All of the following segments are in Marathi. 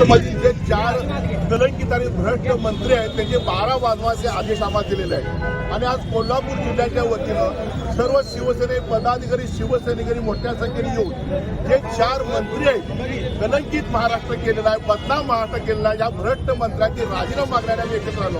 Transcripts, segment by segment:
मध्ये जे 4 कलंकित आणि भ्रष्ट मंत्री आहेत त्यांचे 12 वाजवाचे आदेश आम्हाला दिलेले आहेत आणि आज कोल्हापूर जिल्ह्याच्या वतीनं सर्व शिवसेने पदाधिकारी शिवसैनिकांनी मोठ्या संख्येने येऊन जे 4 मंत्री आहेत कलंकित महाराष्ट्र केलेला आहे, बदनाम महाराष्ट्र केलेला आहे, या भ्रष्ट मंत्र्यांची राजीनामा मागण्याला आम्ही एकत्र आलो.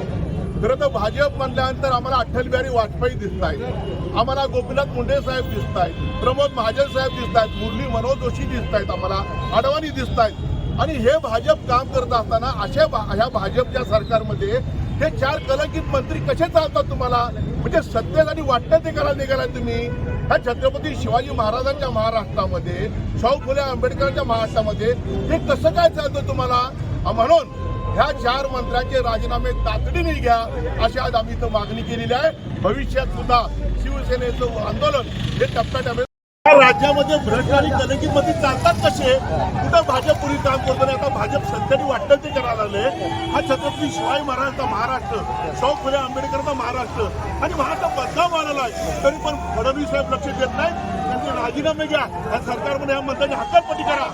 खरं तर भाजप म्हणल्यानंतर आम्हाला अटल बिहारी वाजपेयी दिसत आहेत, आम्हाला गोपीनाथ मुंडे साहेब दिसत आहेत, प्रमोद महाजन साहेब दिसत आहेत, मुरली मनोहर जोशी दिसत आहेत, आम्हाला अडवाणी दिसत आहेत. आणि हे भाजप काम करत असताना ह्या भाजपच्या सरकारमध्ये हे 4 कलंकित मंत्री कसे चालतात तुम्हाला? म्हणजे सत्तेसाठी वाटतं ते करायला निघाला तुम्ही. ह्या छत्रपती शिवाजी महाराजांच्या महाराष्ट्रामध्ये, शाहू फुले आंबेडकरांच्या महाराष्ट्रामध्ये हे कसं काय चालतं तुम्हाला? म्हणून ह्या 4 मंत्र्यांचे राजीनामे तातडीने घ्या अशी आज आम्ही इथं मागणी केलेली आहे. भविष्यात सुद्धा शिवसेनेचं आंदोलन हे टप्प्याटप्प्याने राज्यामध्ये भ्रष्ट आणि कलंकित मंत्री चालतात कसे? कुठं भाजप पूर्वी काम करतो नाही, आता भाजप सध्याने वाटतं ते करायला लागले. हा छत्रपती शिवाजी महाराजांचा महाराष्ट्र, शाहू फुले आंबेडकरचा महाराष्ट्र आणि महाराष्ट्र बदनाम आलेला आहे. तरी पण फडणवीस साहेब लक्ष देत नाही. त्यांचे राजीनामे घ्या, या सरकारमध्ये ह्या मंत्र्यांची हक्कलपट्टी करा.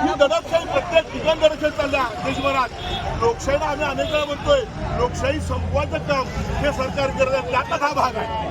ही दडपशाही प्रत्येक ठिकाण दडपशाही चालल्या देशभरात. लोकशाहीला आम्ही अनेक वेळा म्हणतोय, लोकशाही संपवायचं काम हे सरकार करत आहे. त्यातच हा भाग आहे.